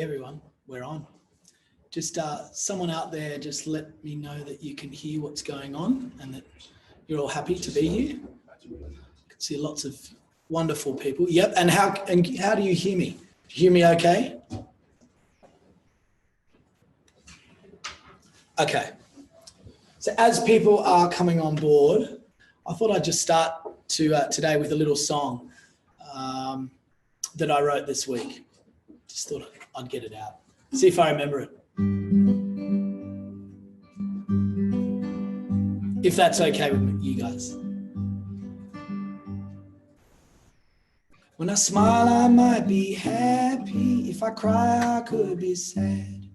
everyone, we're on. Just someone out there, just let me know that you can hear what's going on and that you're all happy to be here. I can see lots of wonderful people. Yep. And how do you hear me? Do you hear me okay? Okay. So as people are coming on board, I thought I'd just start today with a little song that I wrote this week. Just thought I'd get it out. See if I remember it. If that's okay with you guys. When I smile, I might be happy. If I cry, I could be sad.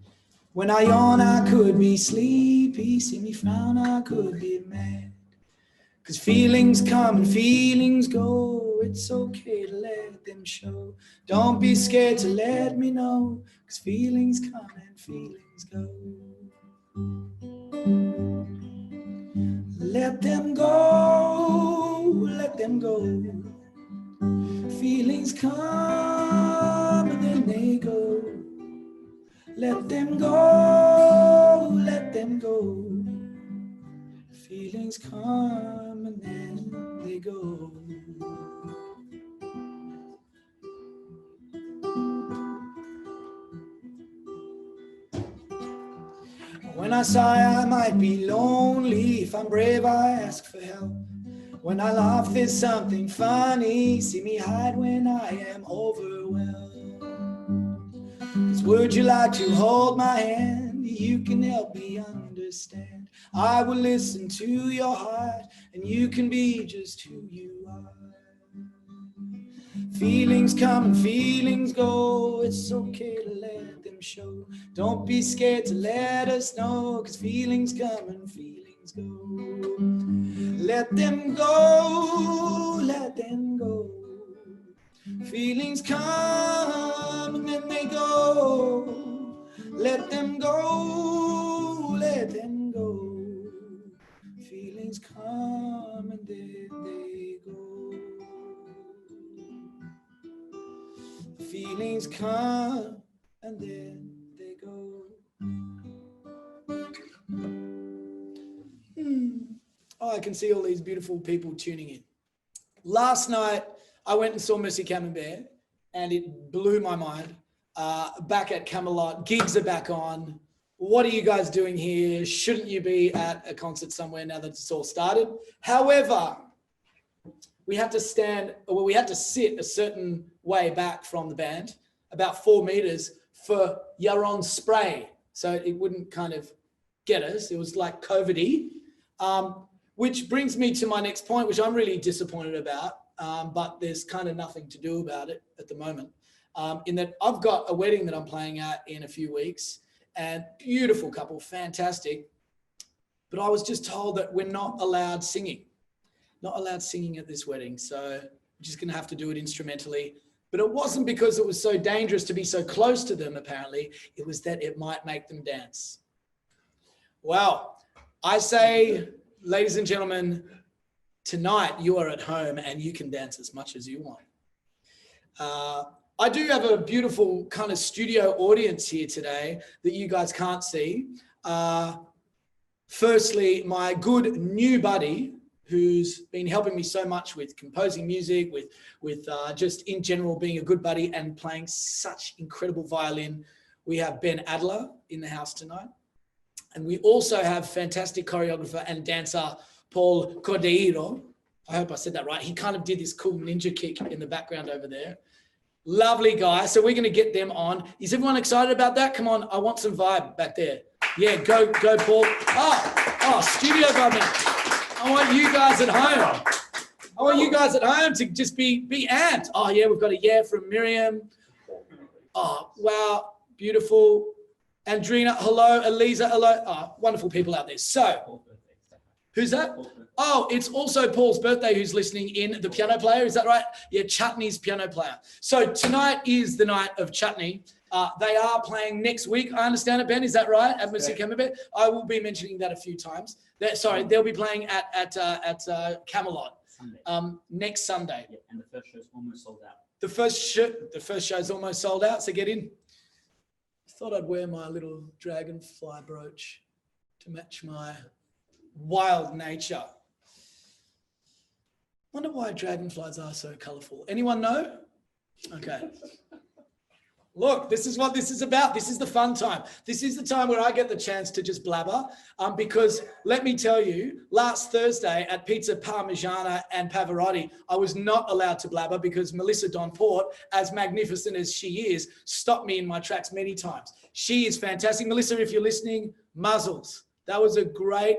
When I yawn, I could be sleepy. See me frown, I could be mad. 'Cause feelings come and feelings go. It's okay to let them show. Don't be scared to let me know. 'Cause feelings come and feelings go. Let them go, let them go. Feelings come and then they go. Let them go, let them go. Feelings come and then they go. When I sigh, I might be lonely. If I'm brave, I ask for help. When I laugh, there's something funny. See me hide when I am overwhelmed. 'Cause would you like to hold my hand? You can help me understand. I will listen to your heart, and you can be just who you are. Feelings come and feelings go. It's okay to let them show. Don't be scared to let us know. 'Cause feelings come and feelings go. Let them go, let them go. Feelings come and then they go. Let them go, let them go. Feelings come and then they go. Feelings come and then they go. Oh, I can see all these beautiful people tuning in. Last night, I went and saw Mercy Camembert, and it blew my mind. Back at Camelot, gigs are back on. What are you guys doing here? Shouldn't you be at a concert somewhere now that it's all started? However, we had to sit a certain way back from the band, about 4 meters, for Yaron spray. So it wouldn't kind of get us. It was like COVID-y. Which brings me to my next point, which I'm really disappointed about, but there's kind of nothing to do about it at the moment. In that I've got a wedding that I'm playing at in a few weeks, and beautiful couple, fantastic. But I was just told that we're not allowed singing at this wedding. So we're just going to have to do it instrumentally. But it wasn't because it was so dangerous to be so close to them, apparently. It was that it might make them dance. Well, I say, ladies and gentlemen, tonight you are at home and you can dance as much as you want. I do have a beautiful kind of studio audience here today that you guys can't see. Firstly, my good new buddy, who's been helping me so much with composing music, with just in general being a good buddy and playing such incredible violin. We have Ben Adler in the house tonight. And we also have fantastic choreographer and dancer, Paul Cordeiro. I hope I said that right. He kind of did this cool ninja kick in the background over there. Lovely guy. So we're going to get them on. Is everyone excited about that? Come on. I want some vibe back there. Yeah, go Paul. Oh, studio vibe. I want you guys at home. I want you guys at home to just be amped. Oh yeah, we've got a yeah from Miriam. Oh, wow. Beautiful. Andrina, hello. Elisa, hello. Oh, wonderful people out there. So, who's that? Oh, it's also Paul's birthday who's listening in, the piano player. Is that right? Yeah, Chutney's piano player. So tonight is the night of Chutney. They are playing next week. I understand it, Ben. Is that right? At Mercy Camembert. I will be mentioning that a few times. They'll be playing at Camelot next Sunday. Yeah, and the first show's almost sold out. The first show's almost sold out, so get in. Thought I'd wear my little dragonfly brooch to match my wild nature. Wonder why dragonflies are so colourful. Anyone know? Okay. Look, this is what this is about. This is the fun time. This is the time where I get the chance to just blabber. Because let me tell you, last Thursday at Pizza Parmigiana and Pavarotti, I was not allowed to blabber because Melissa Donport, as magnificent as she is, stopped me in my tracks many times. She is fantastic. Melissa, if you're listening, muzzles. That was a great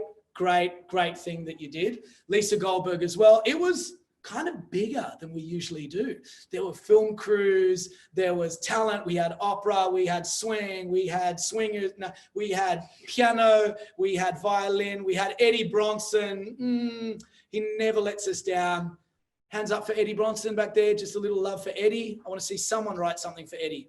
thing that you did. Lisa Goldberg as well. It was kind of bigger than we usually do. There were film crews, there was talent, we had opera, we had swing, we had swingers, we had piano, we had violin, we had Eddie Bronson. He never lets us down. Hands up for Eddie Bronson back there, just a little love for Eddie. I want to see someone write something for Eddie.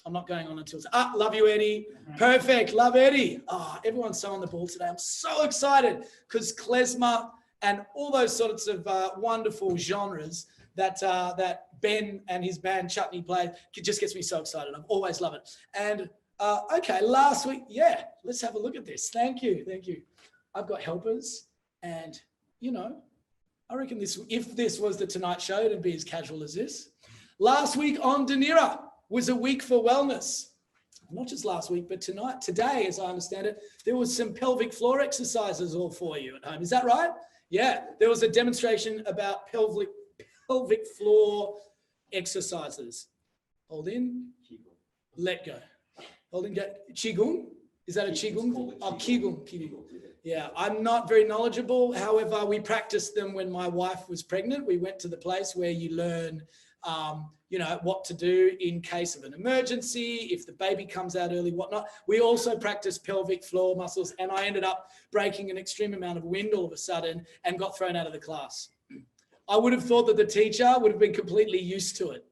I'm not going on until, love you, Eddie. Perfect, love Eddie. Everyone's so on the ball today. I'm so excited because klezmer and all those sorts of wonderful genres that Ben and his band Chutney play, it just gets me so excited. I've always loved it. And okay, last week, yeah, let's have a look at this. Thank you. I've got helpers, and I reckon if this was the Tonight Show, it'd be as casual as this. Last week on Dunera was a week for wellness. Not just last week, but today, as I understand it, there was some pelvic floor exercises all for you at home. Is that right? Yeah, there was a demonstration about pelvic floor exercises. Hold in, let go. Hold in, go. Qigong? Is that a Qigong? Oh, Qigong. Yeah, I'm not very knowledgeable. However, we practiced them when my wife was pregnant. We went to the place where you learn, what to do in case of an emergency, if the baby comes out early, whatnot. We also practiced pelvic floor muscles, and I ended up breaking an extreme amount of wind all of a sudden and got thrown out of the class. I would have thought that the teacher would have been completely used to it.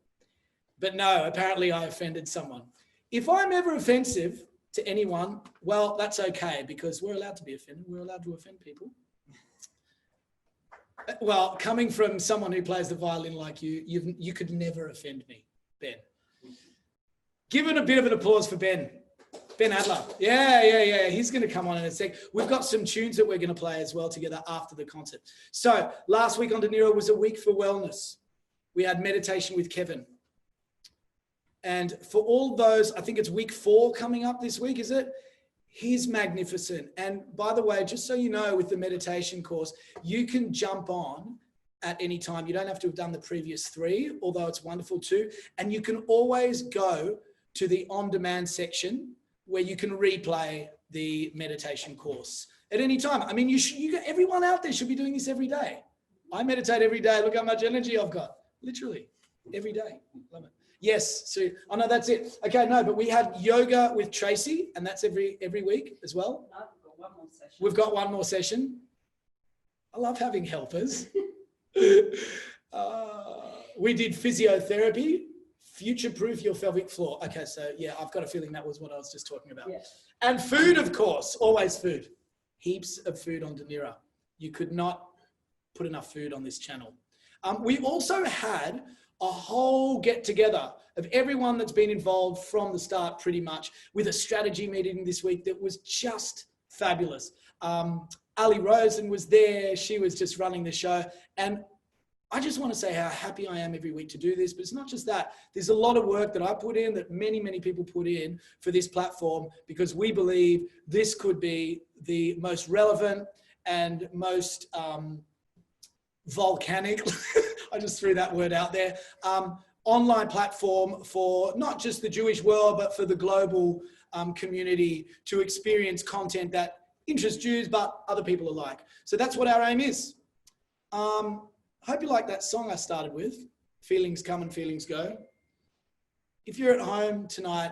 But no, apparently I offended someone. If I'm ever offensive to anyone, well, that's okay, because we're allowed to be offended. We're allowed to offend people. Well, coming from someone who plays the violin like you could never offend me, Ben. Give it a bit of an applause for Ben. Ben Adler. Yeah. He's going to come on in a sec. We've got some tunes that we're going to play as well together after the concert. So last week on Dunera was a week for wellness. We had meditation with Kevin. And for all those, I think it's week 4 coming up this week, is it? He's magnificent. And by the way, just so you know, with the meditation course, you can jump on at any time. You don't have to have done the previous 3, although it's wonderful too. And you can always go to the on-demand section where you can replay the meditation course at any time. I mean, everyone out there should be doing this every day. I meditate every day. Look how much energy I've got. Literally every day. Love it. Yes, so no, that's it. Okay, no, but we had yoga with Tracy, and that's every week as well. No, we've got one more session. We've got one more session. I love having helpers. We did physiotherapy, future-proof your pelvic floor. Okay, so yeah, I've got a feeling that was what I was just talking about. Yeah. And food, of course, always food. Heaps of food on Dunera. You could not put enough food on this channel. We also had a whole get together of everyone that's been involved from the start pretty much, with a strategy meeting this week that was just fabulous. Ali Rosen was there. She was just running the show. And I just want to say how happy I am every week to do this, but it's not just that. There's a lot of work that I put in, that many, many people put in for this platform, because we believe this could be the most relevant and most volcanic, I just threw that word out there, online platform for not just the Jewish world, but for the global community to experience content that interests Jews, but other people alike. So that's what our aim is. Hope you like that song I started with, Feelings Come and Feelings Go. If you're at home tonight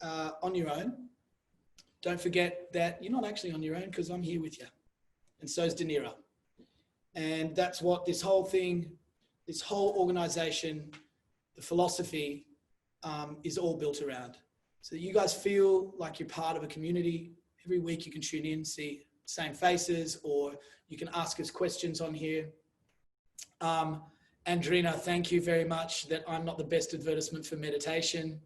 on your own, don't forget that you're not actually on your own, because I'm here with you. And so is Dunera. And that's what this whole thing, this whole organization, the philosophy is all built around. So that you guys feel like you're part of a community. Every week you can tune in, see same faces, or you can ask us questions on here. Andrina, thank you very much that I'm not the best advertisement for meditation.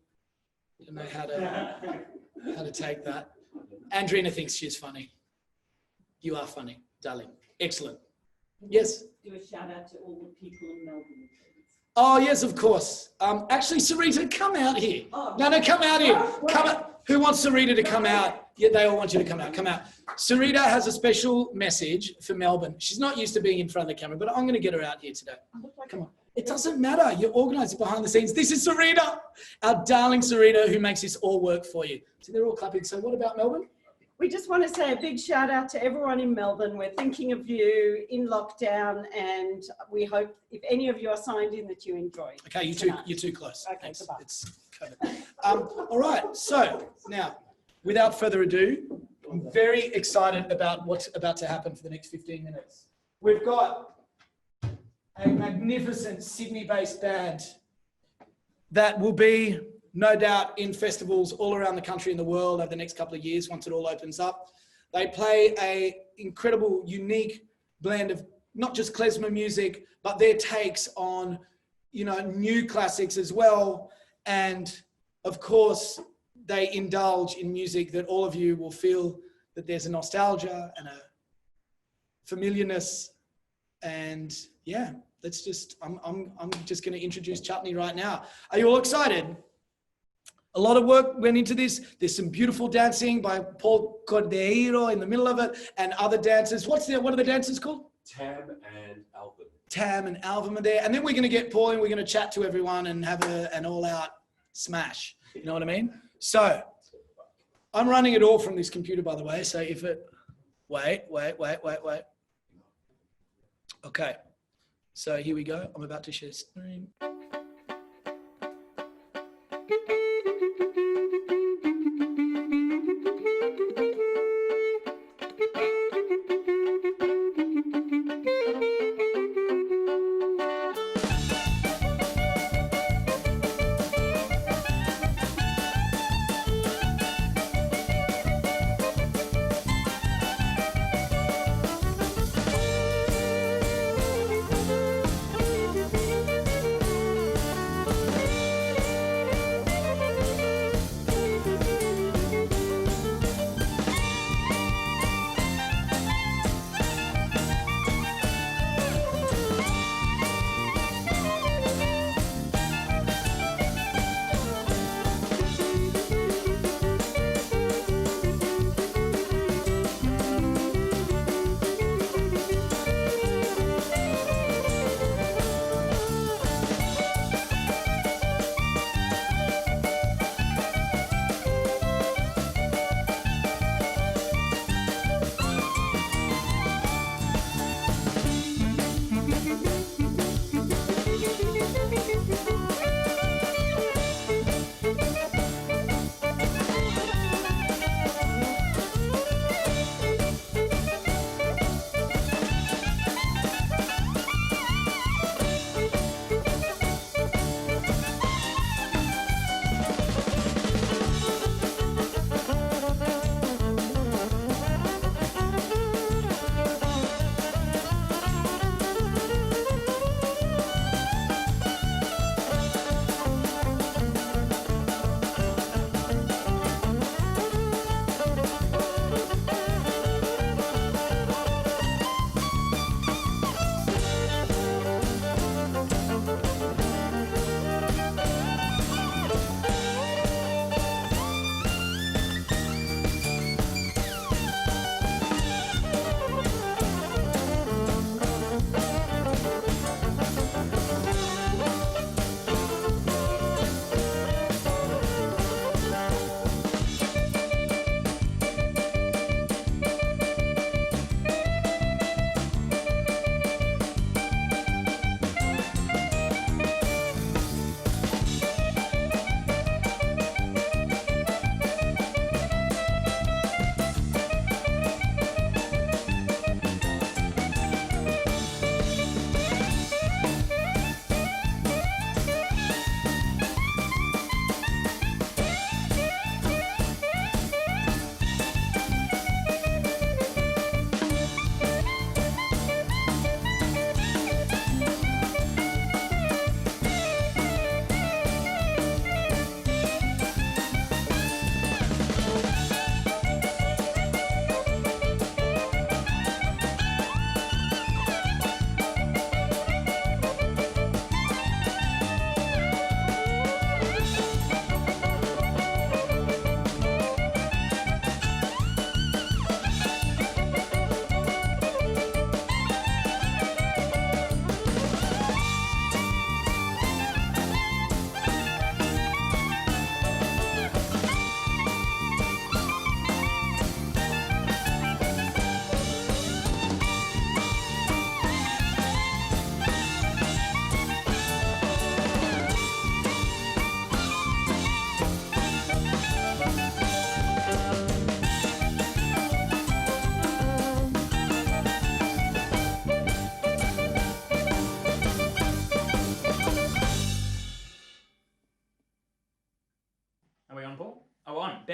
don't know how to take that. Andrina thinks she's funny. You are funny, darling. Excellent. Yes? Do a shout out to all the people in Melbourne, please. Oh, yes, of course. Actually, Sarita, come out here. Oh. No, come out here. Come out. Who wants Sarita to come out? Yeah, they all want you to come out. Come out. Sarita has a special message for Melbourne. She's not used to being in front of the camera, but I'm going to get her out here today. Come on. It doesn't matter. You're organising behind the scenes. This is Sarita, our darling Sarita, who makes this all work for you. So they're all clapping. So what about Melbourne? We just want to say a big shout out to everyone in Melbourne. We're thinking of you in lockdown, and we hope if any of you are signed in that you enjoy. Okay, you're too close. Okay, goodbye. It's COVID. All right, so now, without further ado, I'm very excited about what's about to happen for the next 15 minutes. We've got a magnificent Sydney-based band that will be, no doubt, in festivals all around the country and the world over the next couple of years once it all opens up. They play a incredible, unique blend of not just klezmer music, but their takes on, new classics as well. And of course, they indulge in music that all of you will feel that there's a nostalgia and a familiarness. And yeah, I'm just going to introduce Chutney right now. Are you all excited? A lot of work went into this. There's some beautiful dancing by Paul Cordeiro in the middle of it, and other dancers. What are the dancers called? Tam and Alvin. Tam and Alvin are there. And then we're going to get Paul and we're going to chat to everyone and have an all-out smash. You know what I mean? So I'm running it all from this computer, by the way. So if it... Wait. Okay. So here we go. I'm about to share screen.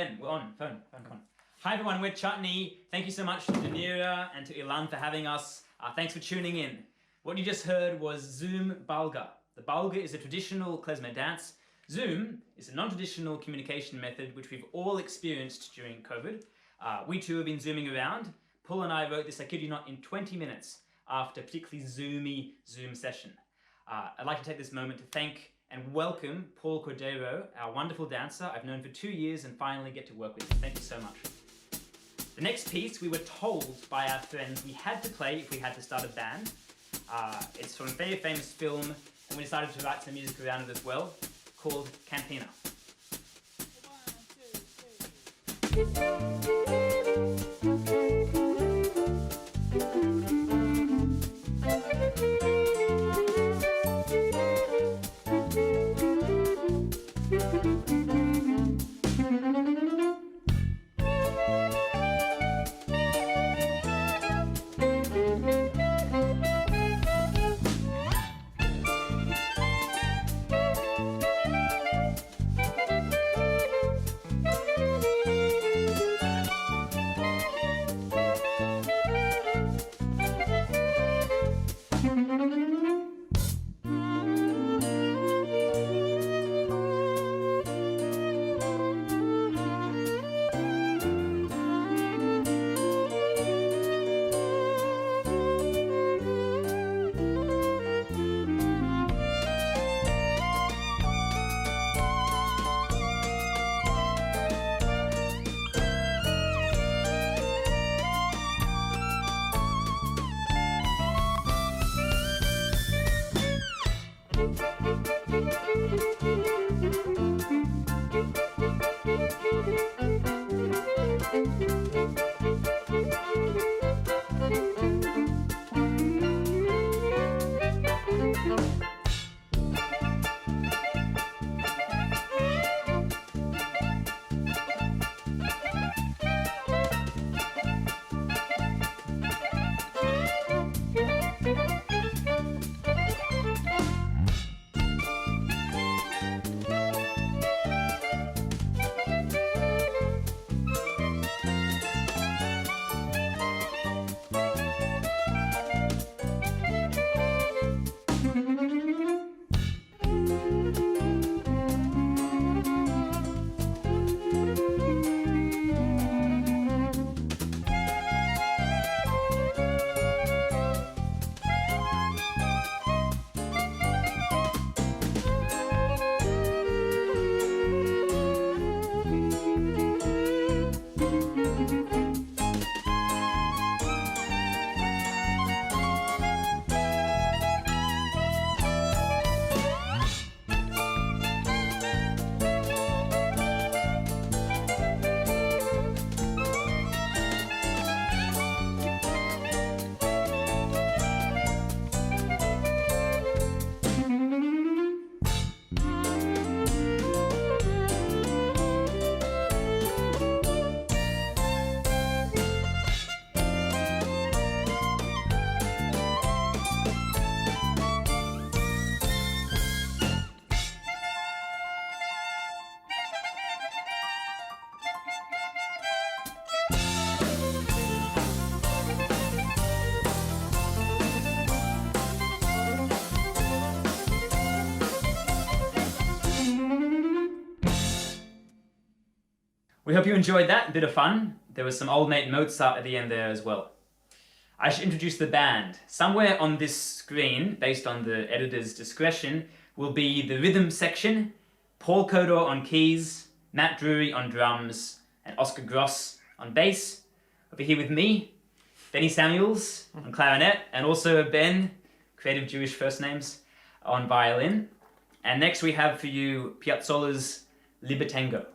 Ben, we're on. Phone, come on. Hi everyone, we're Chutney. Thank you so much to Dunera and to Ilan for having us. Thanks for tuning in. What you just heard was Zoom Balga. The Balga is a traditional klezmer dance. Zoom is a non-traditional communication method which we've all experienced during COVID. We too have been zooming around. Paul and I wrote this, I kid you not, in 20 minutes after a particularly zoomy Zoom session. I'd like to take this moment to thank and welcome Paul Cordeiro, our wonderful dancer I've known for 2 years and finally get to work with. Thank you so much. The next piece we were told by our friends we had to play if we had to start a band. It's from a very famous film and we decided to write some music around it as well, called Cantina. 1, 2, 3. We hope you enjoyed that bit of fun. There was some old mate Mozart at the end there as well. I should introduce the band. Somewhere on this screen, based on the editor's discretion, will be the rhythm section, Paul Cordeiro on keys, Matt Drury on drums, and Oscar Gross on bass. Over here with me, Benny Samuels on clarinet, and also Ben, creative Jewish first names, on violin. And next we have for you Piazzolla's Libertango.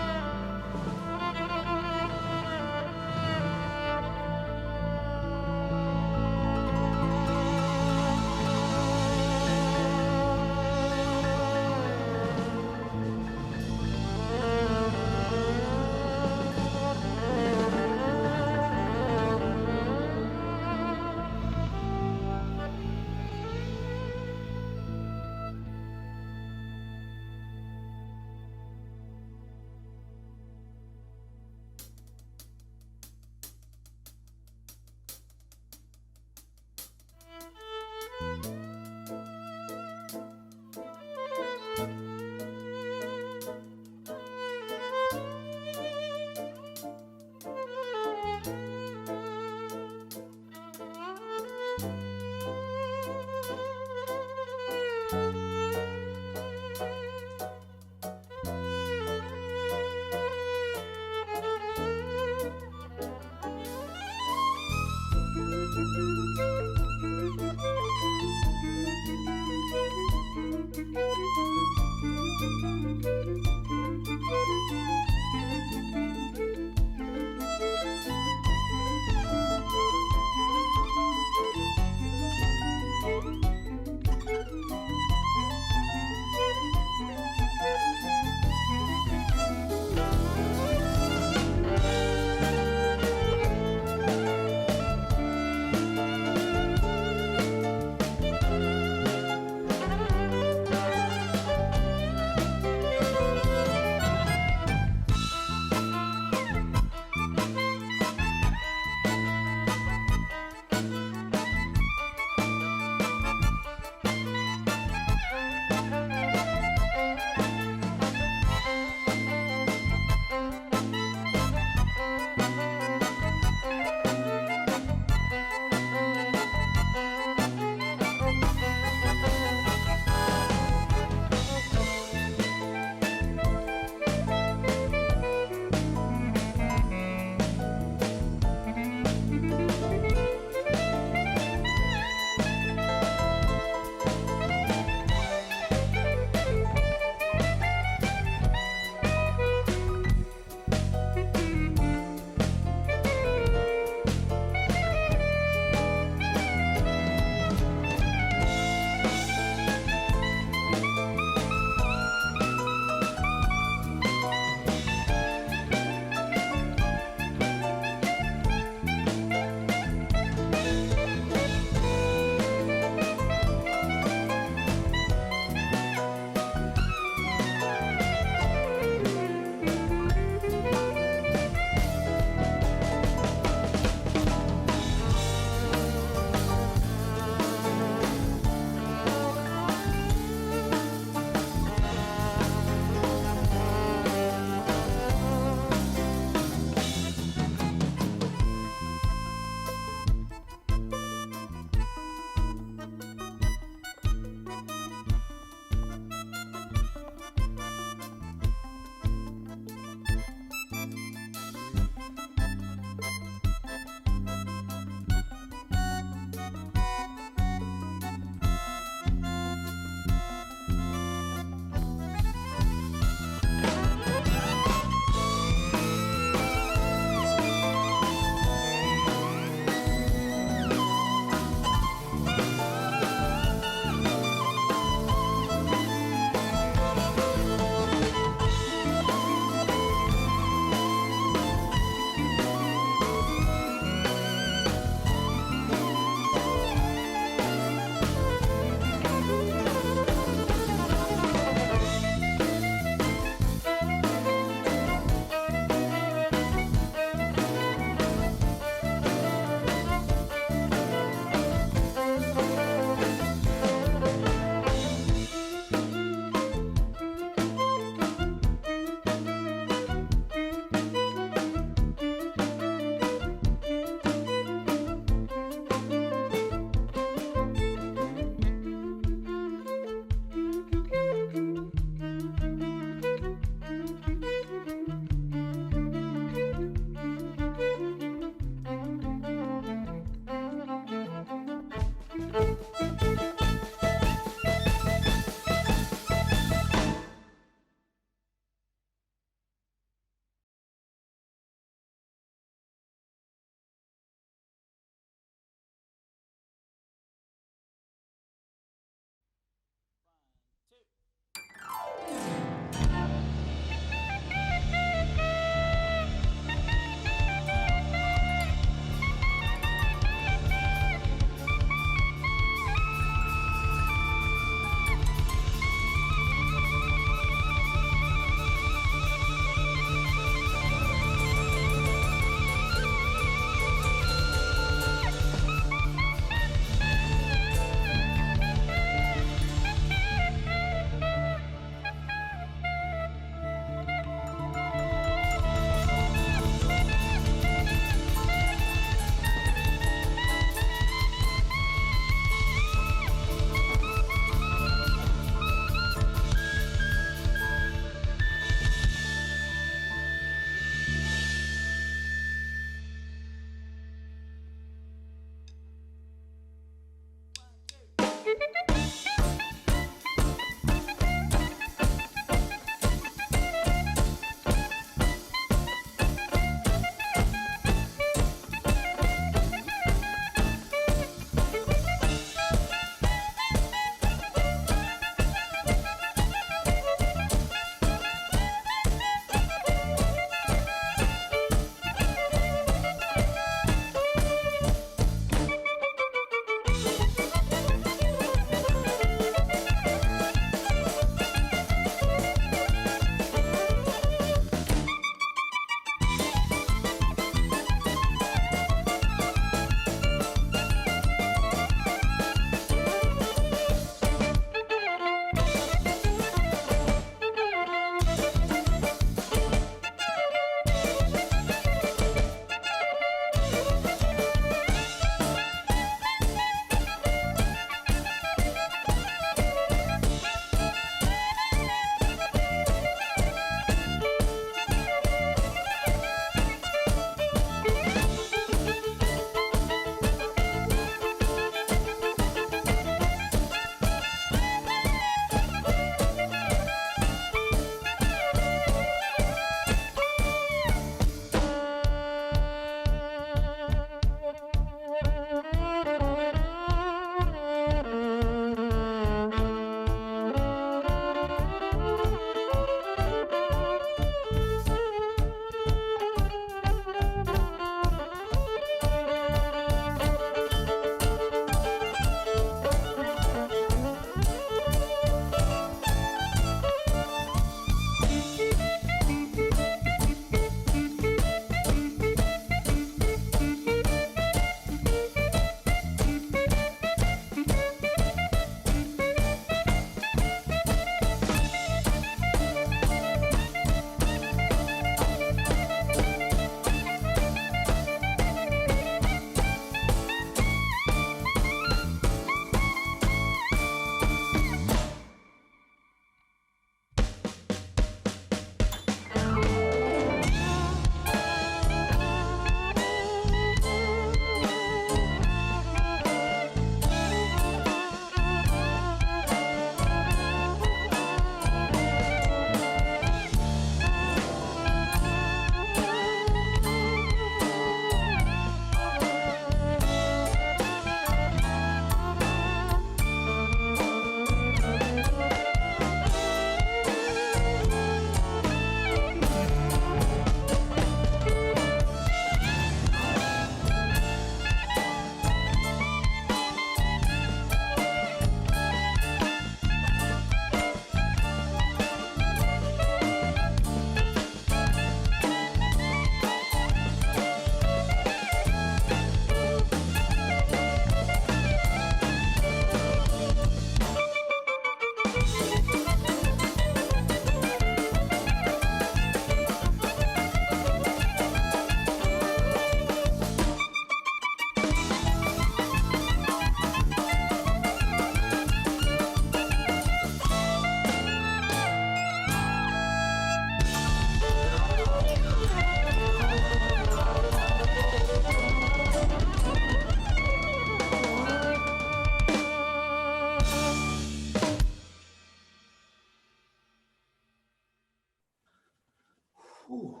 Ooh.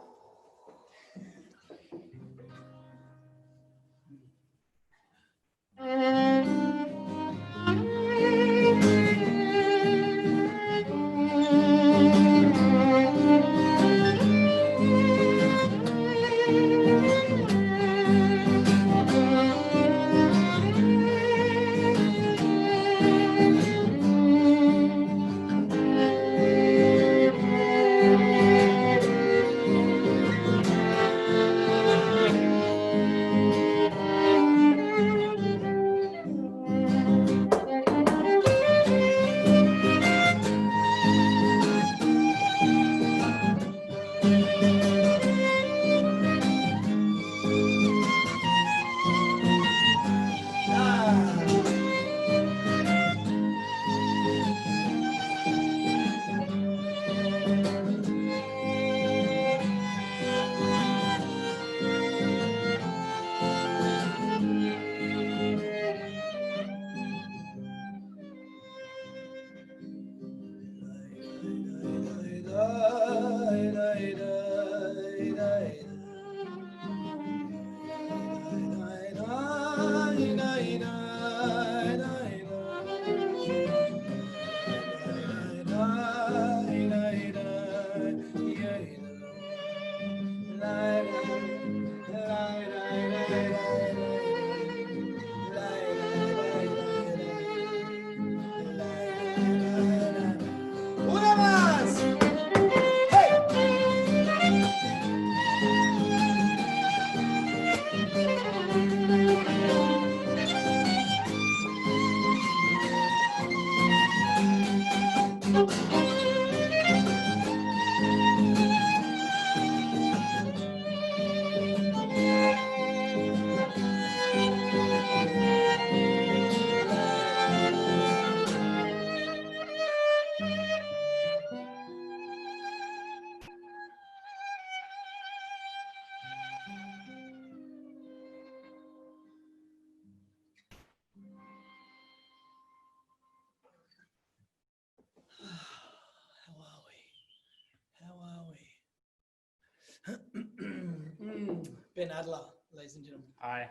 Ben Adler, ladies and gentlemen. Hi.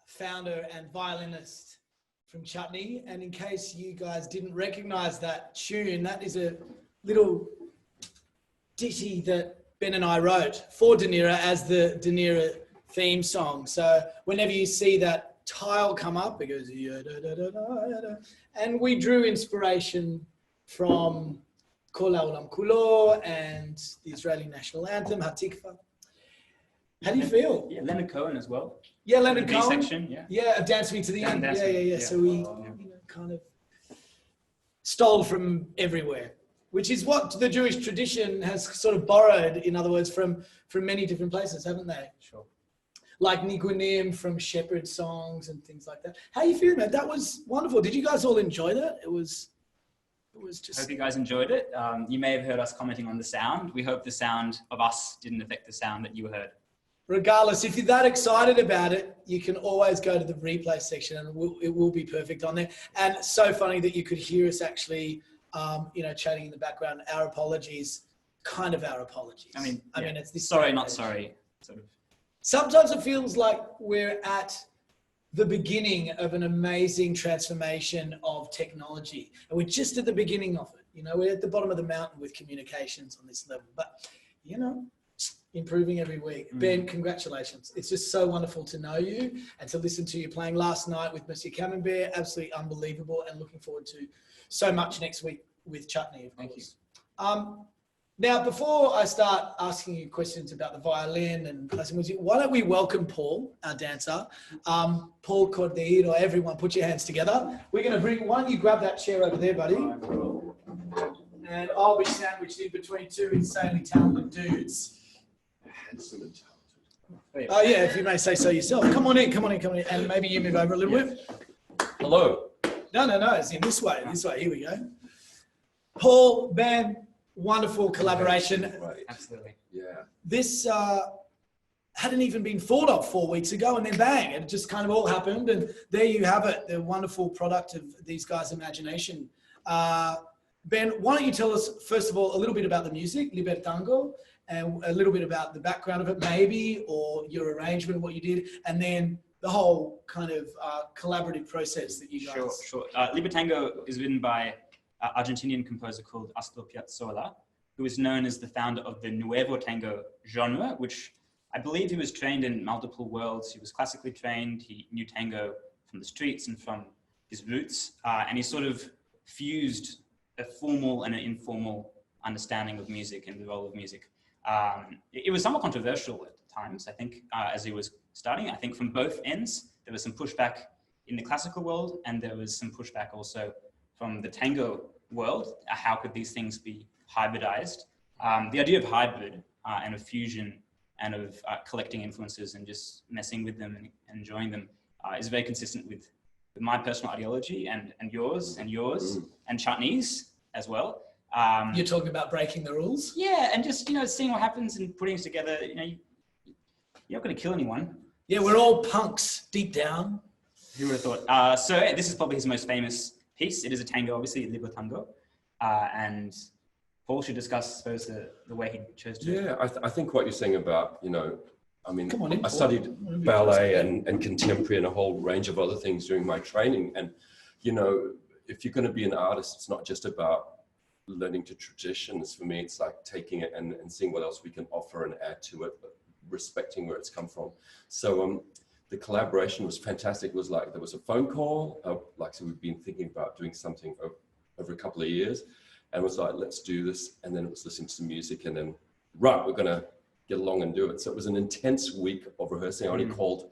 Founder and violinist from Chutney. And in case you guys didn't recognize that tune, that is a little ditty that Ben and I wrote for Dunera as the Dunera theme song. So whenever you see that tile come up, it goes, and we drew inspiration from Kol Ha'olam Kulo and the Israeli national anthem, Hatikva. How do you feel? Yeah, Leonard Cohen as well. Yeah, Leonard The B Cohen. section, yeah. Yeah, Dance Me to the End. Dance Yeah, Me, yeah, yeah. yeah. So we kind of stole from everywhere, which is what the Jewish tradition has sort of borrowed, in other words, from many different places, haven't they? Sure. Like Nigunim from shepherd songs and things like that. How you feeling, man? That was wonderful. Did you guys all enjoy that? It was just... Hope you guys enjoyed it. You may have heard us commenting on the sound. We hope the sound of us didn't affect the sound that you heard. Regardless, if you're that excited about it, you can always go to the replay section and it will be perfect on there. And it's so funny that you could hear us actually, chatting in the background. Our apologies, kind of our apologies. I mean, it's this. Sorry, not sorry. Sort of. Sometimes it feels like we're at the beginning of an amazing transformation of technology. And we're just at the beginning of it. We're at the bottom of the mountain with communications on this level. But, improving every week. Ben, congratulations. It's just so wonderful to know you and to listen to you playing last night with Monsieur Camembert. Absolutely unbelievable, and looking forward to so much next week with Chutney, of course. Thank you. Now, before I start asking you questions about the violin and classical music, why don't we welcome Paul, our dancer, Paul Cordeiro. Everyone, put your hands together. We're going to bring, why don't you grab that chair over there, buddy? And I'll be sandwiched in between two insanely talented dudes. Handsome and talented. Oh yeah, if you may say so yourself. Come on in, and maybe you move over a little bit. Hello. No, it's in this way. Here we go. Paul, Ben, wonderful collaboration. Right. Absolutely. Yeah. This hadn't even been thought of 4 weeks ago, and then bang, it just kind of all happened, and there you have it, the wonderful product of these guys' imagination. Ben, why don't you tell us, first of all, a little bit about the music, Libertango, and a little bit about the background of it, maybe, or your arrangement, what you did, and then the whole kind of collaborative process that you guys. Sure. Libertango is written by an Argentinian composer called Astor Piazzolla, who is known as the founder of the Nuevo Tango genre, which I believe he was trained in multiple worlds. He was classically trained. He knew tango from the streets and from his roots, and he sort of fused a formal and an informal understanding of music and the role of music. It was somewhat controversial at times, I think, as he was starting. I think from both ends, there was some pushback in the classical world, and there was some pushback also from the tango world. How could these things be hybridized? The idea of hybrid and of fusion and of collecting influences and just messing with them and enjoying them is very consistent with my personal ideology and yours and Chutney's as well. You're talking about breaking the rules? Yeah, and just, seeing what happens and putting it together. You're not going to kill anyone. Yeah, we're all punks deep down. Who would have thought? So this is probably his most famous piece. It is a tango, obviously, Libertango. And Paul should discuss, I suppose, the way he chose to. Yeah, I think what you're saying about, I mean, Come on in, I Paul. studied ballet and contemporary and a whole range of other things during my training. And, if you're going to be an artist, it's not just about learning to traditions. For me, it's like taking it and seeing what else we can offer and add to it, but respecting where it's come from. So the collaboration was fantastic. It was like, there was a phone call, so we've been thinking about doing something over a couple of years, and it was like, let's do this. And then it was listening to some music, and then, right, we're going to get along and do it. So it was an intense week of rehearsing. I only called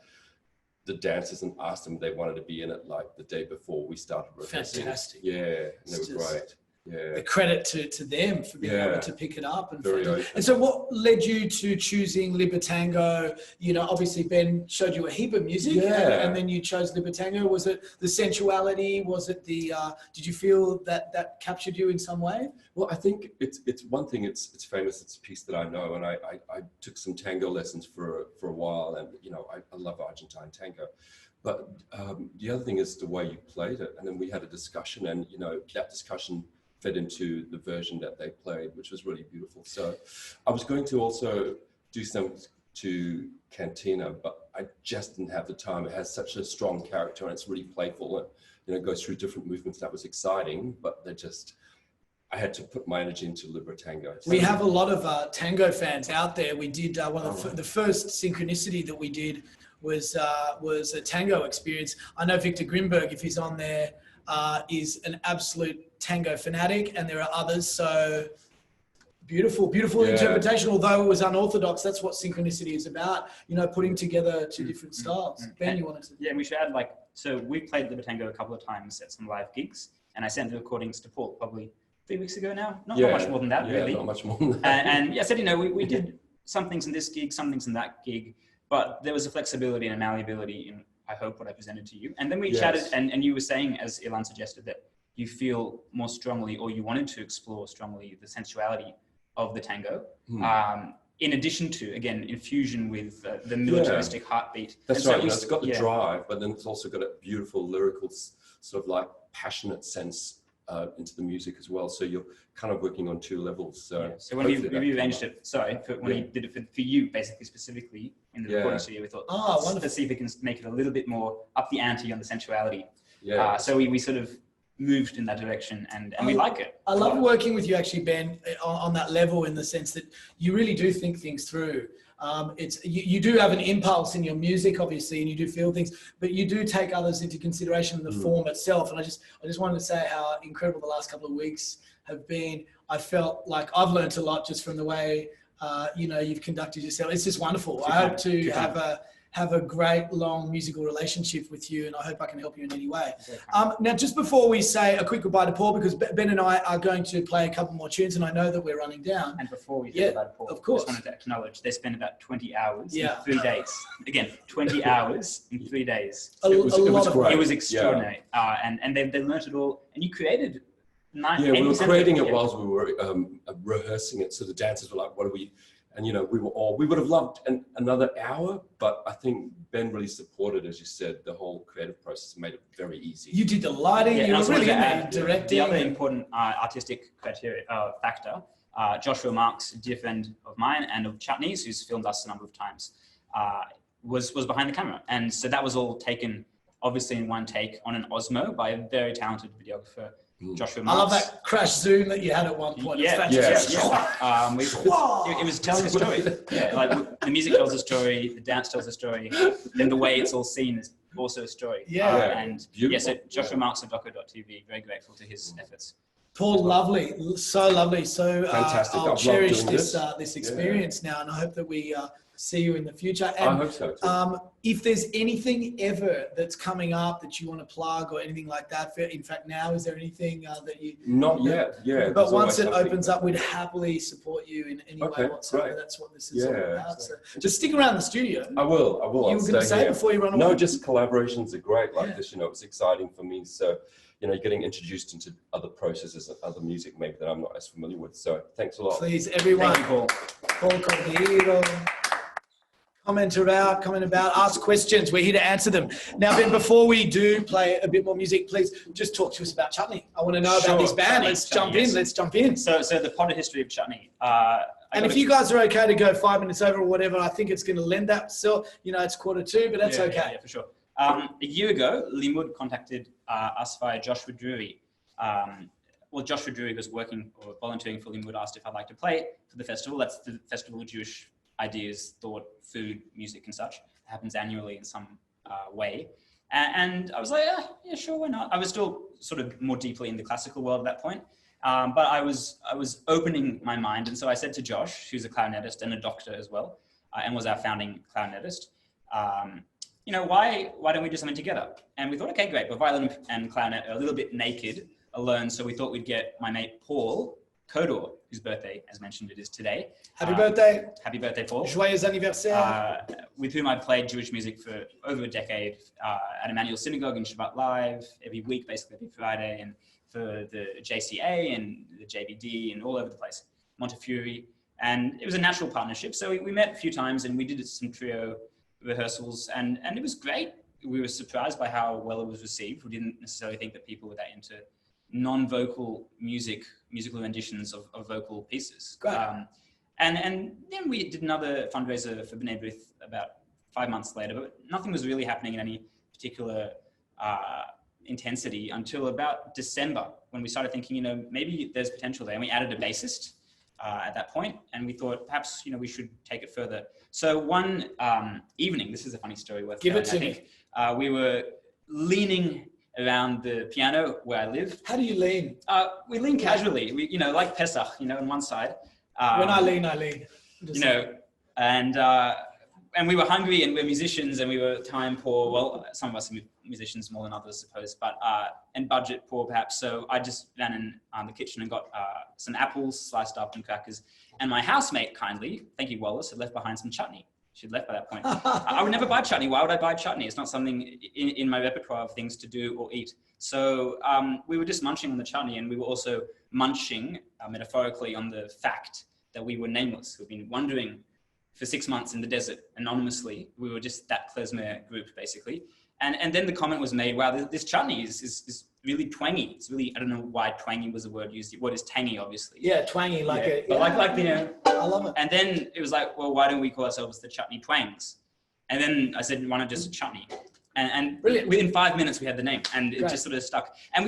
the dancers and asked them if they wanted to be in it like the day before we started rehearsing. Fantastic. Yeah, and they It's were just- great. Yeah. The credit to them for being able to pick it up. Very open. And so what led you to choosing Libertango? Obviously Ben showed you a heap of music, and then you chose Libertango. Was it the sensuality? Was it the, did you feel that captured you in some way? Well, I think it's one thing, it's famous, it's a piece that I know, and I took some tango lessons for a while, and I love Argentine tango. But the other thing is the way you played it, and then we had a discussion, and that discussion fed into the version that they played, which was really beautiful. So I was going to also do some to Cantina, but I just didn't have the time. It has such a strong character, and it's really playful, and it goes through different movements. That was exciting, but I had to put my energy into Libertango. We have a lot of tango fans out there. We did one of the first Synchronicity that we did was a tango experience. I know Victor Grimberg, if he's on there, is an absolute tango fanatic, and there are others. So beautiful interpretation. Although it was unorthodox, that's what Synchronicity is about. Putting together two different styles. Ben, you wanted to? Yeah, we should add so we played Libertango a couple of times at some live gigs, and I sent the recordings to Paul probably 3 weeks ago now. Not much more than that, really. Not much more than that. And I said, we did some things in this gig, some things in that gig, but there was a flexibility and a malleability in, I hope, what I presented to you. And then we chatted, and you were saying, as Ilan suggested, that you feel more strongly, or you wanted to explore strongly, the sensuality of the tango, in addition to, again, infusion with the militaristic heartbeat. That's right. It's got the drive, but then it's also got a beautiful lyrical, sort of like passionate sense into the music as well. So you're kind of working on two levels. So when you arranged it, when you did it for you, basically, specifically in the recording studio, we thought, let's see if we can make it a little bit more up the ante on the sensuality. Yeah. So we sort of moved in that direction, and we like it. I love working with you, actually, Ben, on that level, in the sense that you really do think things through. You do have an impulse in your music, obviously, and you do feel things, but you do take others into consideration in the form itself. And I just wanted to say how incredible the last couple of weeks have been. I felt like I've learned a lot just from the way you've conducted yourself. It's just wonderful. I hope to have a great long musical relationship with you, and I hope I can help you in any way. Now, just before we say a quick goodbye to Paul, because Ben and I are going to play a couple more tunes, and I know that we're running down. And before we say goodbye to Paul, of course, I just wanted to acknowledge they spent about 20 hours in 3 days. Again, 20 hours in 3 days. It was great. It was extraordinary. And they learned it all, and you created 9%. Yeah, we were creating it whilst we were rehearsing it. So the dancers were like, what do we... And, we would have loved another hour, but I think Ben really supported, as you said, the whole creative process, made it very easy. You did the lighting, you were really in there directing. The other important artistic factor Joshua Marks, a dear friend of mine and of Chutney's, who's filmed us a number of times, was behind the camera. And so that was all taken obviously in one take on an Osmo by a very talented videographer, Joshua Marks. I love that crash zoom that you had at one point. Yeah, It's it was telling a story. Yeah, like the music tells a story, the dance tells a story, then the way it's all seen is also a story. And so Joshua Marks of Doco.tv, very grateful to his efforts. Paul, lovely, so lovely. So Fantastic. I'll I've cherish loved doing this experience now, and I hope that we see you in the future. And I hope so too. if there's anything ever that's coming up that you want to plug or anything like that, in fact, now, is there anything that you... Not yet, yeah. But once it opens up, we'd happily support you in any way whatsoever. Great. That's what this is all about. So just stick around the studio. I will. You were going to say before you run away? No, just collaborations are great like this, it's exciting for me. So, getting introduced into other processes and other music maybe that I'm not as familiar with. So thanks a lot. Please, everyone. Thank you, Paul Cordeiro. Comment about, ask questions. We're here to answer them. Now, Ben, before we do play a bit more music, please just talk to us about Chutney. I want to know about this band. Let's jump in. Let's jump in. So the potted history of Chutney. And if you guys are okay to go 5 minutes over or whatever, I think it's going to lend that. So, it's 1:45, but that's okay. Yeah, for sure. A year ago, Limud contacted us via Joshua Drury. Joshua Drury was working or volunteering for Limud, asked if I'd like to play for the festival. That's the Festival of Jewish Ideas, Thought, Food, Music and such. It happens annually in some way. And I was like, yeah, sure, why not? I was still sort of more deeply in the classical world at that point. But I was opening my mind. And so I said to Josh, who's a clarinetist and a doctor as well, and was our founding clarinetist, why don't we do something together? And we thought, okay, great, but violin and clarinet are a little bit naked alone. So we thought we'd get my mate, Paul Cordeiro, whose birthday, as mentioned, it is today. Happy birthday. Happy birthday, Paul. Joyeux anniversaire. With whom I played Jewish music for over a decade at Emmanuel Synagogue in Shabbat Live, every week, basically every Friday, and for the JCA and the JVD and all over the place, Montefiore. And it was a natural partnership. So we met a few times and we did some trio rehearsals and it was great. We were surprised by how well it was received. We didn't necessarily think that people were that into non-vocal musical renditions of vocal pieces. And then we did another fundraiser for B'nai B'rith about 5 months later, but nothing was really happening in any particular intensity until about December, when we started thinking, maybe there's potential there. And we added a bassist at that point, and we thought perhaps, we should take it further. So one evening, this is a funny story worth telling, I think, we were leaning around the piano where I live. How do you lean? We lean casually. We, like Pesach, on one side. When I lean. And we were hungry and we're musicians and we were time poor. Well, some of us are musicians more than others, I suppose, but and budget poor perhaps. So I just ran in the kitchen and got some apples sliced up and crackers. And my housemate kindly, thank you, Wallace, had left behind some chutney. She'd left by that point. I would never buy chutney. Why would I buy chutney? It's not something in my repertoire of things to do or eat. So we were just munching on the chutney, and we were also munching metaphorically on the fact that we were nameless. We've been wandering for 6 months in the desert anonymously. We were just that klezmer group, basically. And then the comment was made, wow, this chutney is really twangy. It's really, I don't know why twangy was the word used. The word is tangy, obviously. Yeah, twangy, like a... But like I love it. And then it was like, well, why don't we call ourselves the Chutney Twangs? And then I said, why not just Chutney? And brilliant. Within 5 minutes, we had the name, and it just sort of stuck. And,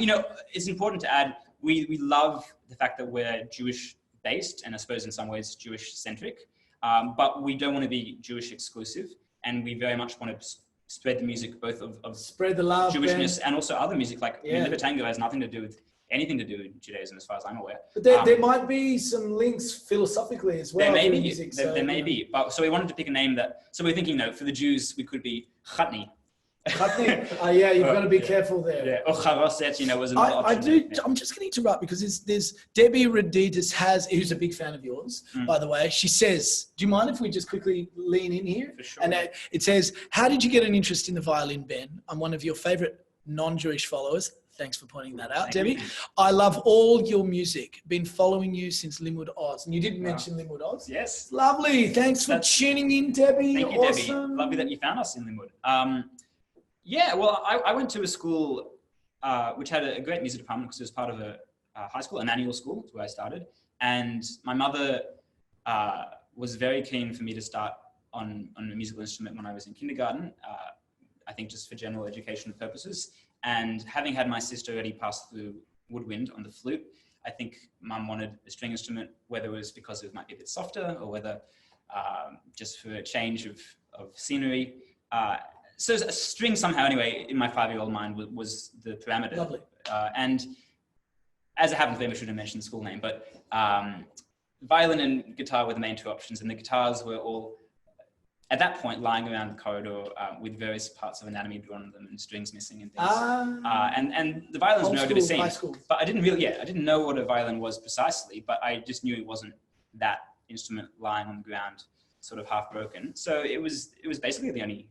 it's important to add, we love the fact that we're Jewish-based, and I suppose in some ways Jewish-centric, but we don't want to be Jewish-exclusive, and we very much want to spread the music both of spread the love, Jewishness and also other music. Like Libertango has anything to do with Judaism, as far as I'm aware. But there might be some links philosophically as well. There may be. Music, there may be. But so we wanted to pick a name that. So we're thinking, for the Jews, we could be Chutney. Chutney. Yeah, you've got to be careful there. Yeah. Or Charoset, was another option. I'm just going to interrupt because there's Debbie Reditis who's a big fan of yours, by the way. She says, do you mind if we just quickly lean in here? For sure. And it says, how did you get an interest in the violin, Ben? I'm one of your favorite non-Jewish followers. Thanks for pointing that out, Debbie. I love all your music. Been following you since Limud Oz. And you did mention Limud Oz. Yes. Lovely. Thanks for tuning in, Debbie. Thank you, awesome. Debbie. Lovely that you found us in Limud. Yeah, well, I went to a school which had a great music department because it was part of a high school, Emmanuel School, where I started. And my mother was very keen for me to start on a musical instrument when I was in kindergarten, I think just for general education purposes. And having had my sister already pass through woodwind on the flute, I think Mum wanted a string instrument, whether it was because it might be a bit softer or whether just for a change of scenery. So a string somehow, anyway, in my 5-year-old mind was the parameter. Lovely. And as it happens, maybe I should have mentioned the school name, but violin and guitar were the main two options, and the guitars were all, at that point, lying around the corridor with various parts of anatomy drawn on them and strings missing and things. And the violins were no good at singing. But I didn't know what a violin was precisely, but I just knew it wasn't that instrument lying on the ground, sort of half broken. So it was basically the only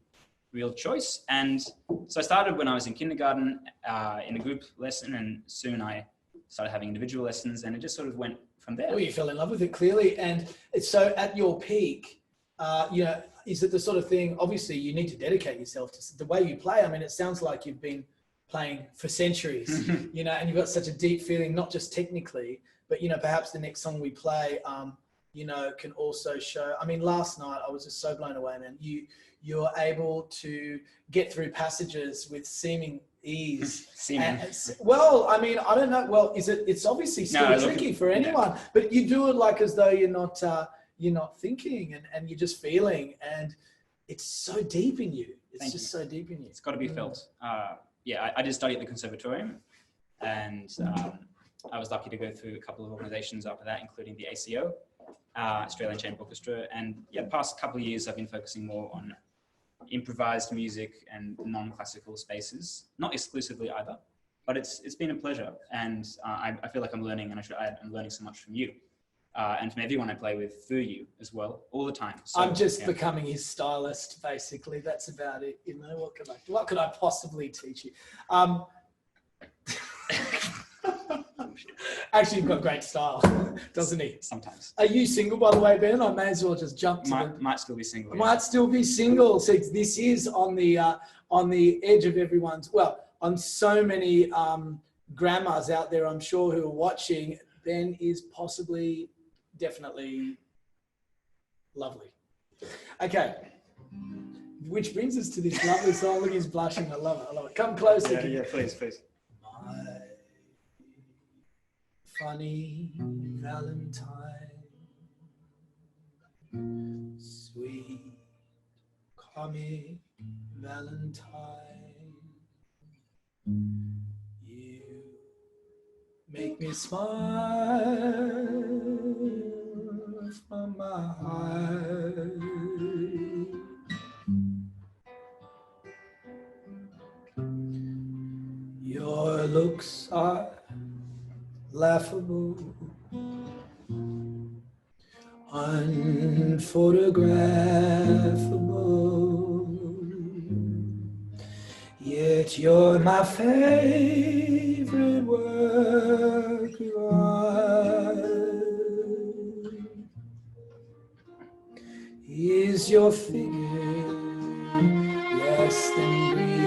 real choice. And so I started when I was in kindergarten in a group lesson, and soon I started having individual lessons, and it just sort of went from there. Well, you fell in love with it clearly. And it's so at your peak, you know, is it the sort of thing, obviously you need to dedicate yourself to the way you play. I mean, it sounds like you've been playing for centuries, you know, and you've got such a deep feeling, not just technically, but, you know, perhaps the next song we play, you know, can also show. I mean, last night I was just so blown away, man. You're able to get through passages with seeming ease. Well, I mean, I don't know. Well, it's obviously still tricky for anyone, but you do it like as though you're not thinking and you're just feeling, and it's so deep in you. It's so deep in you. It's got to be felt. Yeah, I did study at the conservatorium, and I was lucky to go through a couple of organizations after that, including the ACO, Australian Chamber Orchestra. And yeah, past couple of years, I've been focusing more on improvised music and non-classical spaces, not exclusively either, but it's been a pleasure. And I feel like I'm learning, and I'm learning so much from you. And from everyone I play with through you as well, all the time. So, I'm just becoming his stylist, basically. That's about it. You know, what could I possibly teach you? Actually, you've got great style, doesn't he? Sometimes. Are you single, by the way, Ben? I may as well just jump to might still be single. Might still be single. So this is on the edge of everyone's, well, on so many grandmas out there, I'm sure, who are watching. Ben is possibly, definitely lovely. Okay. Which brings us to this lovely song. Look, he's blushing. I love it. Come closer. Yeah, please. My funny Valentine, sweet comic Valentine, you make me smile from my heart. Your looks are laughable, unphotographable, yet you're my favorite work of art. Is your figure less than green?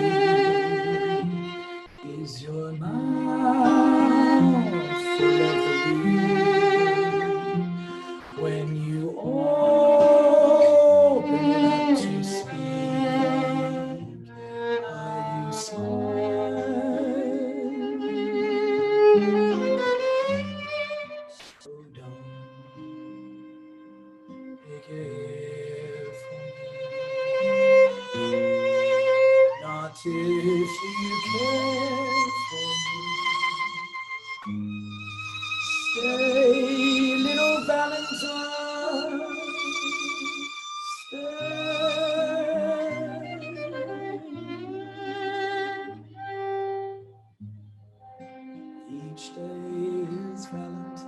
Is your mouth full of the wind? When you open it up to speak, are you smiling? So don't make your hair for me, not if you care for me. Stay, little Valentine, stay. Each day is Valentine's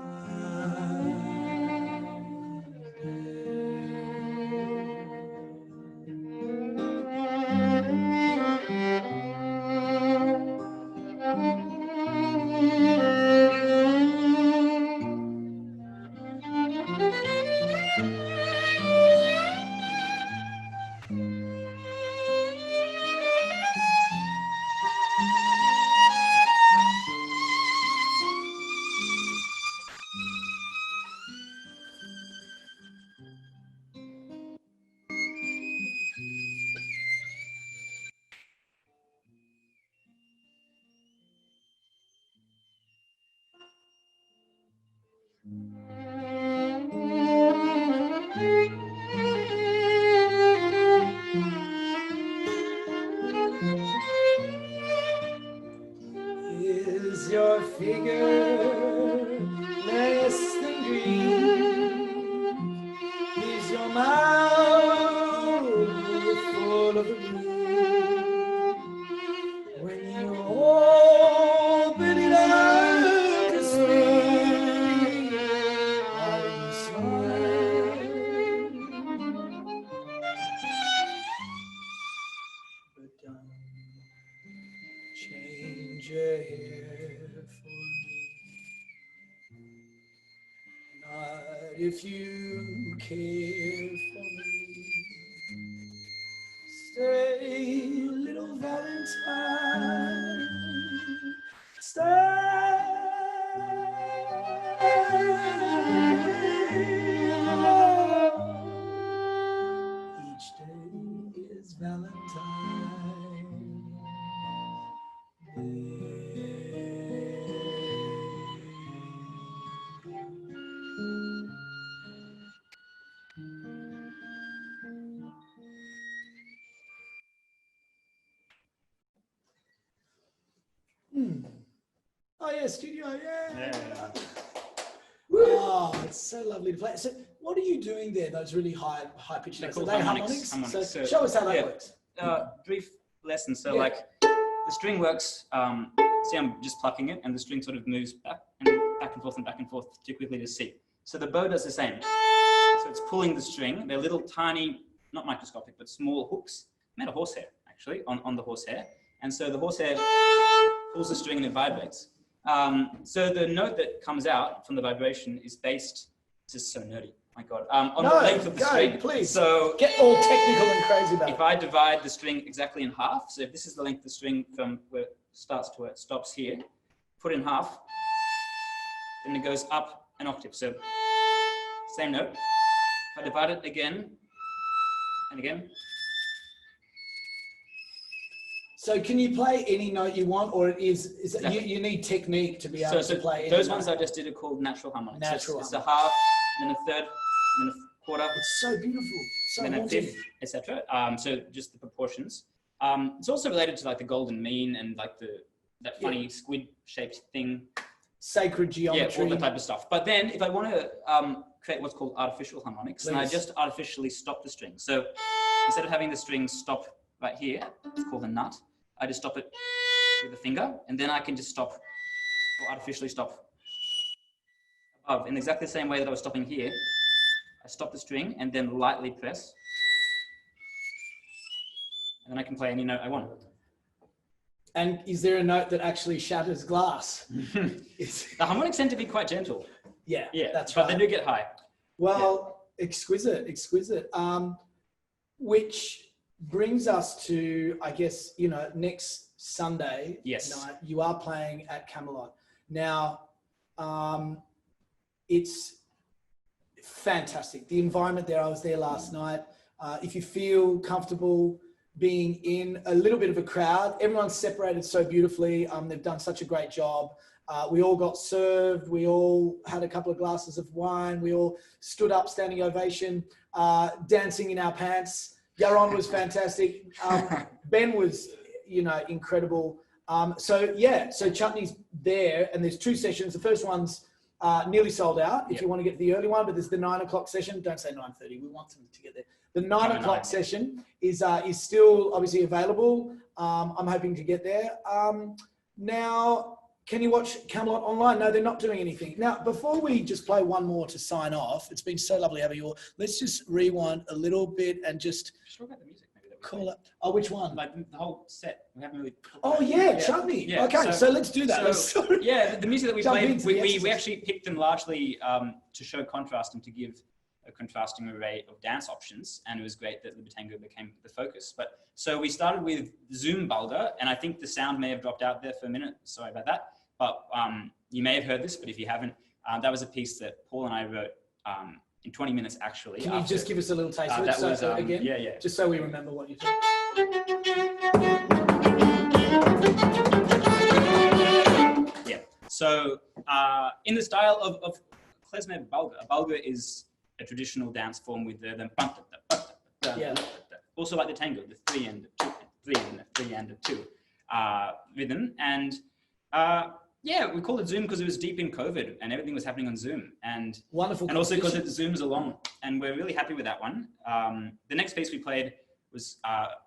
bigger, less than green. Is your mouth full of the blue? When you open it up to speak, are you smiling? But don't change your hair for me. Not if you care for me. Stay, little Valentine. Stay. Each day is Valentine Oh yeah, studio, yeah. Oh, it's so lovely to play. So, what are you doing there? Those really high pitched notes. Are they harmonics? So, show us how that works. Brief lesson. So, Yeah. like the string works. See, I'm just plucking it, and the string sort of moves back and forth and back and forth too quickly to see. So the bow does the same. So it's pulling the string. They're little tiny, not microscopic, but small hooks made of horsehair, actually, on the horsehair. And so the horsehair pulls the string and it vibrates. So the note that comes out from the vibration is based, this is so nerdy, my God, on the length of the string. Please. So Get all technical and crazy about if it. I divide the string exactly in half, so if this is the length of the string from where it starts to where it stops here, put in half, then it goes up an octave. So same note. If I divide it again and again. So can you play any note you want, or is Exactly. you need technique to be able to play any those note? ones I just did are called natural harmonics. Natural It's a half, then a third, then a quarter, It's so beautiful, so then a haunting. fifth, etc. So just the proportions. It's also related to like the golden mean and like that funny squid-shaped thing. Sacred geometry. Yeah, all that type of stuff. But then if I want to create what's called artificial harmonics, then I Please. just artificially stop the string. So instead of having the string stop right here, it's called a nut, I just stop it with a finger, and then I can just stop, or artificially stop above in exactly the same way that I was stopping here. I stop the string and then lightly press, and then I can play any note I want. And is there a note that actually shatters glass? The harmonics tend to be quite gentle. Yeah, that's but right. they do get high. Well, exquisite. Which brings us to, I guess, next Sunday night, you are playing at Camelot. Now, it's fantastic. The environment there, I was there last night. If you feel comfortable being in a little bit of a crowd, everyone's separated so beautifully. They've done such a great job. We all got served. We all had a couple of glasses of wine. We all stood up, standing ovation, dancing in our pants. Yaron was fantastic. Ben was, incredible. So Chutney's there, and there's two sessions. The first one's nearly sold out if you want to get to the early one, but there's the 9 o'clock session. Don't say 9:30. We want them to get there. The 9 o'clock session is still obviously available. I'm hoping to get there. Now, can you watch Camelot online? No, they're not doing anything. Now, before we just play one more to sign off, it's been so lovely having you all. Let's just rewind a little bit and just talk about the music maybe that we call up. Oh, which one? Like the whole set. We haven't really. Oh yeah, Chutney. Yeah, okay, so let's do that. The music that we Jump played, into the we exercise. actually picked them largely to show contrast and to give a contrasting array of dance options, and it was great that Libertango became the focus. But so we started with Zoom Bulgar, and I think the sound may have dropped out there for a minute. Sorry about that. But you may have heard this, but if you haven't, that was a piece that Paul and I wrote in 20 minutes actually. Can you just give us a little taste of it? That was, again? Yeah. Just so we remember what you said. Yeah. So in the style of klezmer bulgar, bulgar is a traditional dance form with the also like the tango, the 3 and the 2, 3 and the 3 and the 2 rhythm. And Yeah, we called it Zoom because it was deep in COVID and everything was happening on Zoom. And Wonderful. also because competition. it zooms along, and we're really happy with that one. The next piece we played was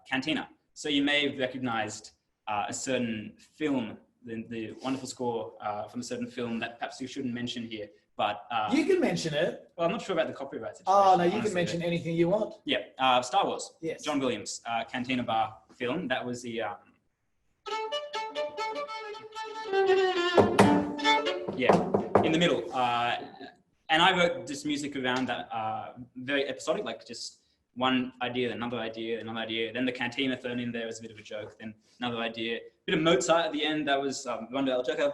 Cantina. So you may have recognized a certain film, the wonderful score from a certain film that perhaps you shouldn't mention here, but... you can mention it. Well, I'm not sure about the copyright situation. Oh, no, you honestly, can mention anything you want. Yeah, Star Wars. Yes. John Williams, Cantina Bar film. That was the... yeah, in the middle. And I wrote this music around that, very episodic, like just one idea, another idea, another idea. Then the cantina thrown in there as a bit of a joke. Then another idea. A bit of Mozart at the end. That was Rondo El Joker.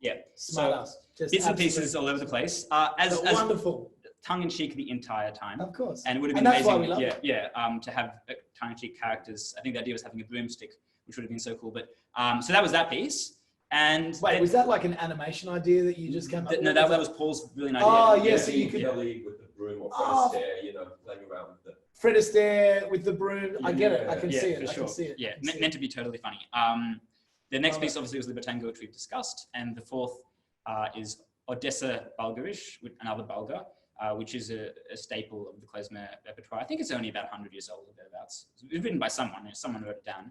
Yeah. Smart So ass. bits and pieces all over the place. As wonderful. Tongue-in-cheek the entire time. Of course. And it would have And been that's why amazing, we love it. to have tongue-in-cheek characters. I think the idea was having a broomstick, which would have been so cool. But so that was that piece. And Wait, was that like an animation idea that you just came up with? no, that was Paul's brilliant idea. Oh, Yeah, yes, so you could. Kelly with the broom or Oh. Fred Astaire, you know, playing around with it. Fred Astaire with the broom. I get it. I can Yeah, see it. for I sure. can see it. Yeah, I can see meant to be totally funny. The next Oh. piece obviously was Libertango, which we've discussed, and the fourth is Odessa Bulgarish, with another Bulgar, which is a staple of the klezmer repertoire. I think it's only about 100 years old or thereabouts. It was written by someone. Someone wrote it down.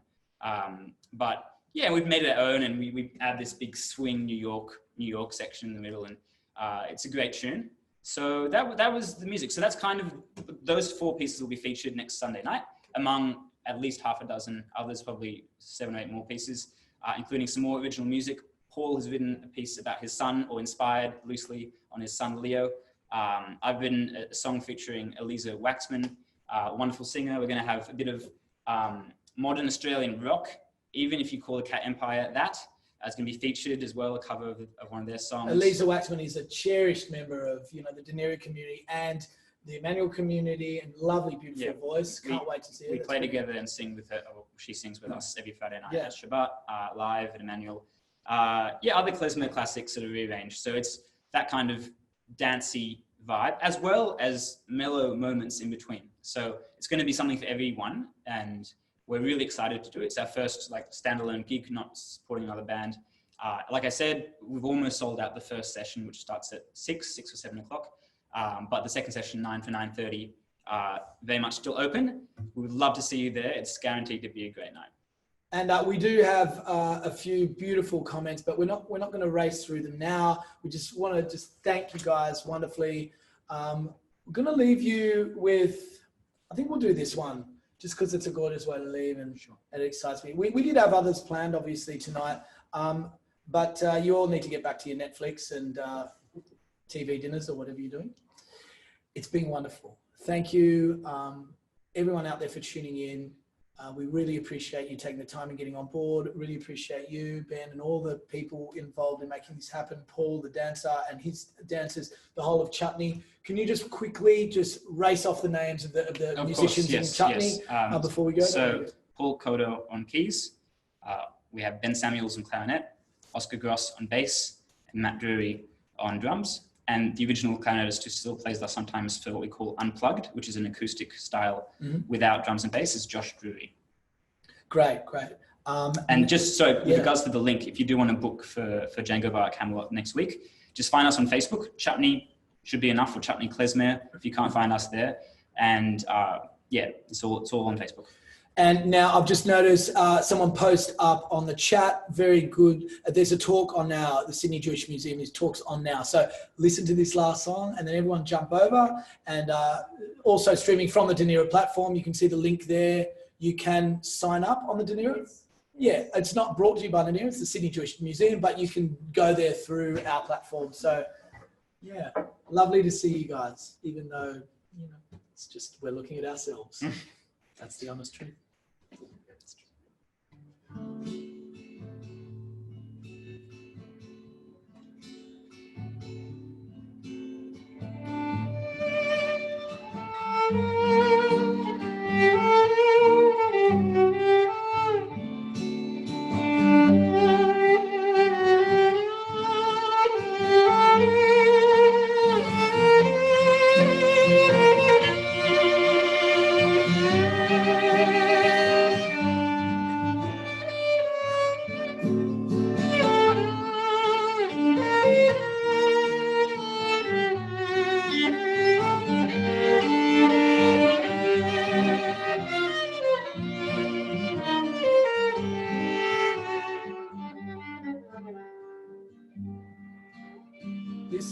But yeah, we've made it our own, and we add this big swing New York section in the middle, and it's a great tune. So that was the music. So that's kind of, those four pieces will be featured next Sunday night, among at least half a dozen others, probably 7 or 8 more pieces, including some more original music. Paul has written a piece about his son, or inspired loosely on his son Leo. I've written a song featuring Eliza Waxman, a wonderful singer. We're going to have a bit of modern Australian rock, even if you call the Cat Empire that. It's going to be featured as well, a cover of one of their songs. Eliza Waxman is a cherished member of, the Dunera community and the Emmanuel community, and lovely, beautiful voice. Can't wait to see it. We It's play gonna be- together and sing with her. Or she sings with us every Friday night Yeah. at Shabbat, live at Emmanuel. Other klezmer classics that are rearranged. So it's that kind of dancey vibe, as well as mellow moments in between. So it's going to be something for everyone, and we're really excited to do it. It's our first standalone gig, not supporting another band. Like I said, we've almost sold out the first session, which starts at 6 or 7 o'clock. But the second session, 9 for 9:30, very much still open. We would love to see you there. It's guaranteed to be a great night. And we do have a few beautiful comments, but we're not going to race through them now. We just want to thank you guys wonderfully. We're going to leave you with, I think we'll do this one, just because it's a gorgeous way to leave, and it excites me. We did have others planned, obviously, tonight, but you all need to get back to your Netflix and TV dinners or whatever you're doing. It's been wonderful. Thank you, everyone out there, for tuning in. We really appreciate you taking the time and getting on board. Really appreciate you, Ben, and all the people involved in making this happen. Paul, the dancer, and his dancers, the whole of Chutney. Can you just quickly race off the names of the musicians in Chutney before we go? So Paul Cordeiro on keys. We have Ben Samuels on clarinet, Oscar Gross on bass, and Matt Drury on drums. And the original clarinetist who still plays us sometimes for what we call unplugged, which is an acoustic style without drums and bass, is Josh Drury. Great. And just so with regards to the link, if you do want to book for Django Bar at Camelot next week, just find us on Facebook. Chutney should be enough, or Chutney Klezmer if you can't find us there. And it's all on Facebook. And now I've just noticed someone post up on the chat, very good. There's a talk on now, the Sydney Jewish Museum is talks on now. So listen to this last song and then everyone jump over. And also streaming from the Dunera platform, you can see the link there. You can sign up on the Dunera. Yeah, it's not brought to you by Dunera, it's the Sydney Jewish Museum, but you can go there through our platform. So yeah, lovely to see you guys, even though, it's just, we're looking at ourselves. That's the honest truth.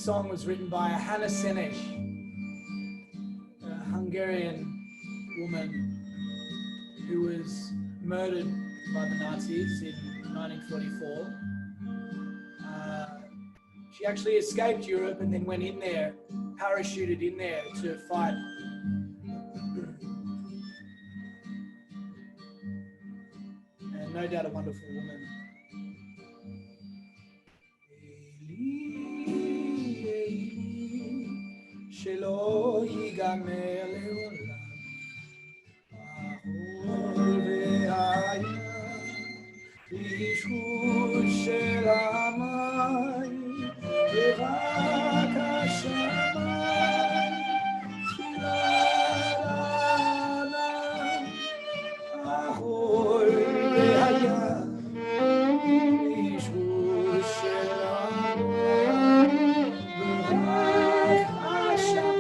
song was written by Hanna Senes, a Hungarian woman who was murdered by the Nazis in 1944. She actually escaped Europe and then went in there, parachuted in there to fight. And no doubt a wonderful woman. שלא ייגמר לעולם, החול והים, רישות של המים, ורק השמיים, תפילה לענן, החול והים, רישות של המים, ורק השמיים,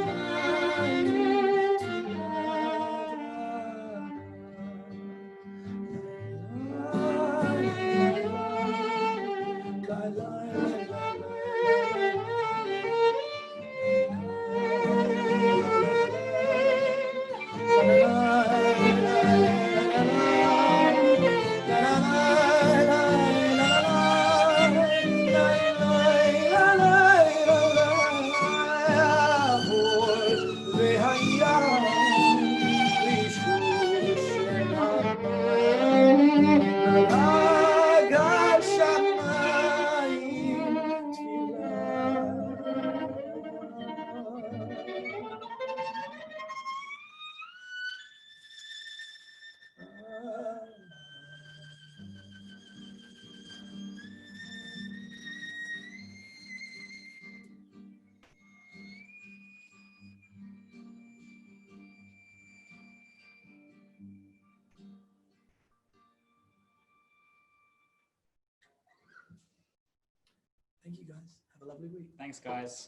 Thank you guys. Have a lovely week. Thanks, guys.